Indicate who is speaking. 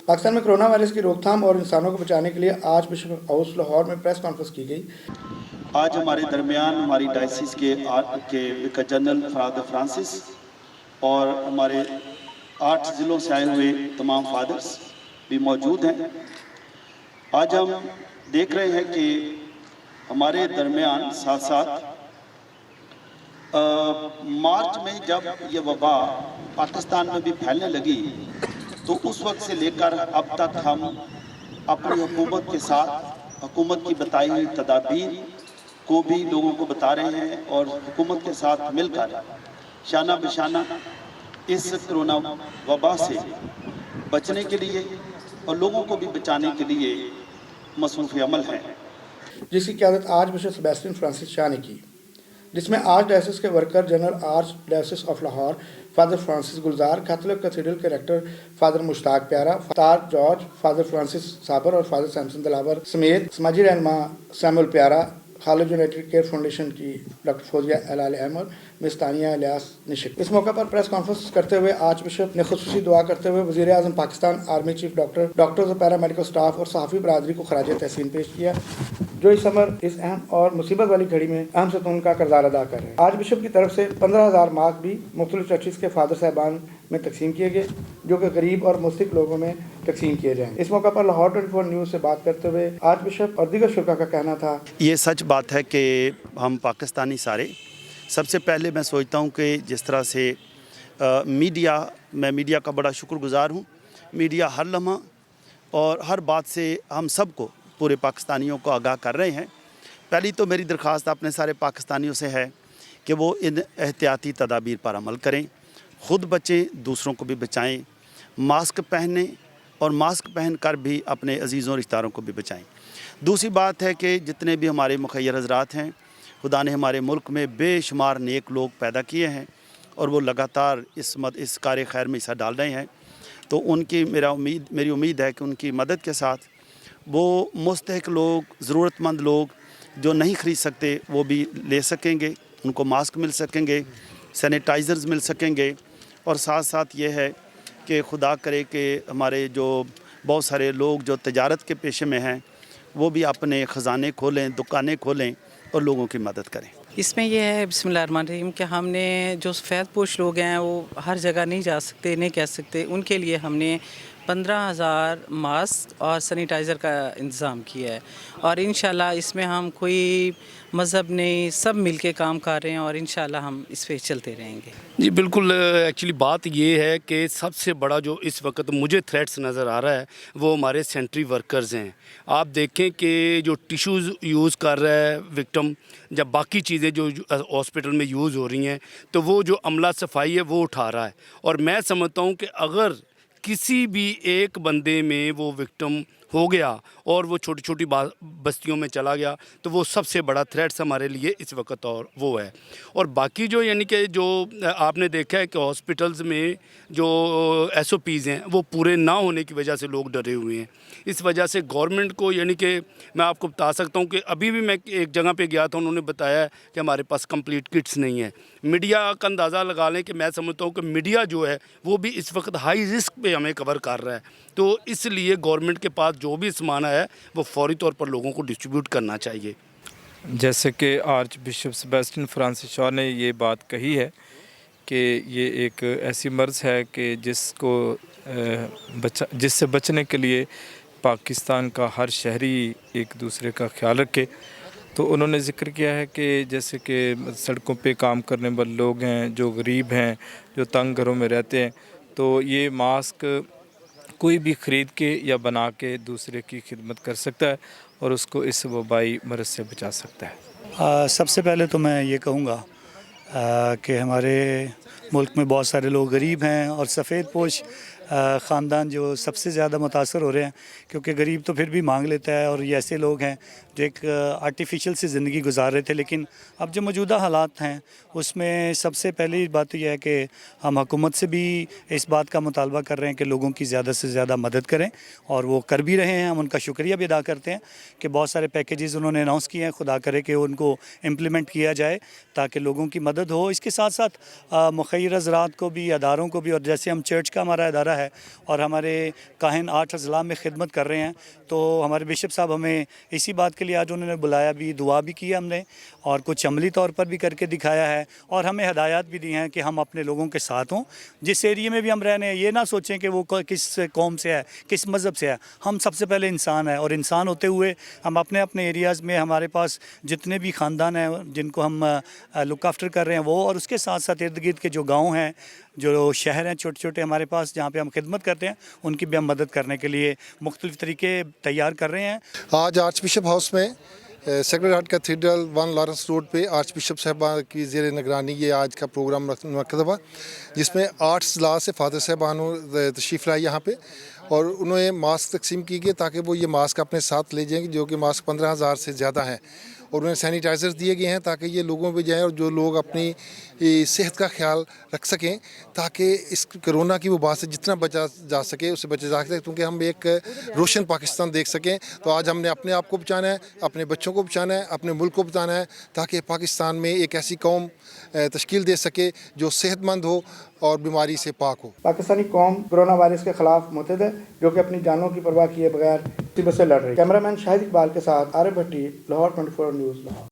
Speaker 1: पाकिस्तान में corona virus की रोकथाम और इंसानों को बचाने के लिए आज बिशप हाउस लाहौर में प्रेस कॉन्फ्रेंस की गई।
Speaker 2: आज हमारे दरमियान हमारी डायसिस के विकार जनरल फादर फ्रांसिस और हमारे 8 ज़िलों से आए हुए तमाम फादर्स भी मौजूद हैं। आज हम देख रहे हैं कि हमारे दरमियान साथ साथ मार्च में जब ये वबा पाकिस्तान में भी फैलने लगी तो उस वक्त से लेकर अब तक हम अपनी हुकूमत के साथ हुकूमत की बताई हुई तदाबीर को भी लोगों को बता रहे हैं और हुकूमत के साथ मिलकर शाना बशाना इस कोरोना वबा से बचने के लिए और लोगों को भी बचाने के लिए मसरूफ़ अमल हैं,
Speaker 1: जिसकी क़यादत आज बिशप सेबेस्टियन फ्रांसिस शाह ने की, जिसमें आर्च डायसिस के worker general arch diocese of Lahore father Francis Gulzar, Catholic cathedral के रेक्टर फादर मुश्ताक प्यारा, फादर जॉर्ज, फादर फ्रांसिस साबर और फादर सैमसन दिलावर समेत समाजी रहनुमा सैमुअल प्यारा, खालिद यूनाइटेड केयर फाउंडेशन की डॉक्टर फौजिया एलाल अहमद, मिस तानिया इलियास निशिक। इस मौके पर प्रेस कॉन्फ्रेंस करते हुए आर्च बिशप ने खुसूसी दुआ करते हुए वज़ीर आज़म पाकिस्तान, आर्मी चीफ, डॉक्टर्स और पैरामेडिकल स्टाफ और सहाफ़ी बरादरी को खराज तहसीन पेश किया, जो इस अहम और मुसीबत वाली घड़ी में अहम सतून का किरदार अदा कर रहे हैं। आज बिशप की तरफ से 15,000 मास्क भी मुख्तलिफ चर्चिस के फादर साहबान में तकसीम किए गए, जो कि गरीब और मुस्तक लोगों में तकसीम किए जाएँ। इस मौके पर लाहौर 24 न्यूज़ से बात करते हुए आर्च बिशप और दीगर शुरा का कहना था,
Speaker 2: ये सच बात है कि हम पाकिस्तानी सारे सबसे पहले मैं सोचता हूँ कि जिस तरह से मैं मीडिया का बड़ा शुक्रगुजार हूँ। मीडिया हर लम्हा और हर बात से हम सबको, पूरे पाकिस्तानियों को आगाह कर रहे हैं। पहली तो मेरी दरख्वास्त अपने सारे पाकिस्तानियों से है कि वो इन एहतियाती तदाबीर पर अमल करें, ख़ुद बचें, दूसरों को भी बचाएं, मास्क पहनें और मास्क पहन कर भी अपने अजीज़ों रिश्तेदारों को भी बचाएं। दूसरी बात है कि जितने भी हमारे मुखय्यर हज़रात हैं, खुदा ने हमारे मुल्क में बेशुमार नेक लोग पैदा किए हैं और वो लगातार इस कार्य खैर में हिस्सा डाल रहे हैं। तो उनकी मेरी उम्मीद है कि उनकी मदद के साथ वो मुस्तहिक लोग, ज़रूरतमंद लोग जो नहीं ख़रीद सकते वो भी ले सकेंगे, उनको मास्क मिल सकेंगे, सैनिटाइज़र्स मिल सकेंगे। और साथ साथ ये है कि खुदा करे कि हमारे जो बहुत सारे लोग जो तजारत के पेशे में हैं वो भी अपने ख़जाने खोलें, दुकानें खोलें और लोगों की मदद करें।
Speaker 3: इसमें यह है बिस्मिल्लाहिर्रहमानिर्रहीम कि हमने जो सफ़ेद पोश लोग हैं वो हर जगह नहीं जा सकते, नहीं कह सकते, उनके लिए हमने 15,000 मास्क और सैनिटाइज़र का इंतज़ाम किया है और इंशाल्लाह इसमें हम कोई मज़हब नहीं, सब मिलके काम कर रहे हैं और इंशाल्लाह हम इस पे चलते रहेंगे।
Speaker 4: जी बिल्कुल, एक्चुअली बात ये है कि सबसे बड़ा जो इस वक्त मुझे थ्रेट्स नज़र आ रहा है वो हमारे सेंट्री वर्कर्स हैं। आप देखें कि जो टिश्यूज़ यूज़ कर रहा है विक्टिम, जब बाकी चीज़ें जो हॉस्पिटल में यूज़ हो रही हैं तो वो जो अमला सफाई है वो उठा रहा है। और मैं समझता हूँ कि अगर किसी भी एक बंदे में वो विक्टिम हो गया और वो छोटी छोटी बस्तियों में चला गया तो वो सबसे बड़ा थ्रेट्स हमारे लिए इस वक्त और वो है। और बाकी जो यानी कि जो आपने देखा है कि हॉस्पिटल्स में जो SOPs हैं वो पूरे ना होने की वजह से लोग डरे हुए हैं। इस वजह से गवर्नमेंट को, यानी कि मैं आपको बता सकता हूँ कि अभी भी मैं एक जगह पे गया था, उन्होंने बताया कि हमारे पास कंप्लीट किट्स नहीं है। मीडिया का अंदाज़ा लगा लें कि मैं समझता हूँ कि मीडिया जो है वो भी इस वक्त हाई रिस्क पे हमें कवर कर रहा है। तो इसलिए गवर्नमेंट के पास जो भी सामान है वो फौरी तौर पर लोगों को डिस्ट्रीब्यूट करना चाहिए।
Speaker 5: जैसे कि arch bishop Sebastian Francis Shah ने ये बात कही है कि ये एक ऐसी मर्ज़ है कि जिससे बचने के लिए पाकिस्तान का हर शहरी एक दूसरे का ख्याल रखे। तो उन्होंने ज़िक्र किया है कि जैसे कि सड़कों पे काम करने वाले लोग हैं, जो गरीब हैं, जो तंग घरों में रहते हैं, तो ये मास्क कोई भी ख़रीद के या बना के दूसरे की खिदमत कर सकता है और उसको इस वबाई मर्ज़ से बचा सकता है।
Speaker 6: सबसे पहले तो मैं ये कहूँगा कि हमारे मुल्क में बहुत सारे लोग गरीब हैं और सफ़ेद पोश ख़ानदान जो सबसे ज़्यादा मुतासर हो रहे हैं, क्योंकि गरीब तो फिर भी मांग लेता है और ये ऐसे लोग हैं जो एक आर्टिफिशियल सी ज़िंदगी गुजार रहे थे। लेकिन अब जो मौजूदा हालात हैं उसमें सबसे पहली बात तो यह है कि हम हुकूमत से भी इस बात का मुतालबा कर रहे हैं कि लोगों की ज़्यादा से ज़्यादा मदद करें, और वो कर भी रहे हैं। हम उनका शुक्रिया भी अदा करते हैं कि बहुत सारे पैकेजेस उन्होंने अनाउंस किए हैं, खुदा करे कि उनको इम्प्लीमेंट किया जाए ताकि लोगों की मदद हो। इसके साथ साथ मुखैर हज़रात को भी, अदारों को भी, और जैसे हम चर्च का हमारा अदारा है और हमारे काहिन 8 अज़ला में खिदमत कर रहे हैं, तो हमारे बिशप साहब हमें इसी बात के लिए आज उन्होंने बुलाया भी, दुआ भी की हमने और कुछ अमली तौर पर भी करके दिखाया है, और हमें हदायत भी दी हैं कि हम अपने लोगों के साथ हों। जिस एरिया में भी हम रहने हैं, ये ना सोचें कि वो किस कौम से है, किस मज़हब से है। हम सबसे पहले इंसान हैं, और इंसान होते हुए हम अपने अपने एरियाज़ में हमारे पास जितने भी ख़ानदान हैं जिनको हम लुक आफ्टर कर रहे हैं वो, और उसके साथ साथ इर्द गिर्द के जो गाँव हैं, जो शहर हैं छोटे छोटे हमारे पास जहाँ पे हम खिदमत करते हैं, उनकी भी हम मदद करने के लिए मुख्तलिफ़ तरीके तैयार कर रहे हैं।
Speaker 7: आज आर्च बिशप हाउस में sacred heart cathedral 1 Lawrence road पे आर्च बिशप साहबा की ज़ेर निगरानी ये आज का प्रोग्राम मुनक़्क़द हुआ, जिसमें 8 अज़ला से फ़ादर साहबान तशरीफ़ लाई यहाँ पे, और उन्हें मास्क तकसीम की गई ताकि वो ये मास्क अपने साथ ले जाएंगे, जो कि मास्क 15,000 से ज़्यादा हैं, और उन्हें सैनिटाइज़र्स दिए गए हैं ताकि ये लोगों पे जाएँ और जो लोग अपनी सेहत का ख्याल रख सकें, ताकि इस कोरोना की वबा से जितना बचा जा सके उससे बचा जा सके, क्योंकि हम एक रोशन पाकिस्तान देख सकें। तो आज हमने अपने आप को बचाना है, अपने बच्चों को बचाना है, अपने मुल्क को बचाना है, ताकि पाकिस्तान में एक ऐसी कौम तश्कील दे सके जो सेहतमंद हो और बीमारी से पाक हो।
Speaker 1: पाकिस्तानी कौम कोरोना वायरस के खिलाफ मुतहद है, जो कि अपनी जानों की परवाह किए बगैर मुसीबत से लड़ रही है। कैमरामैन शाहिद इकबाल के साथ आरिफ भट्टी, लाहौर 24 न्यूज़ लाहौर।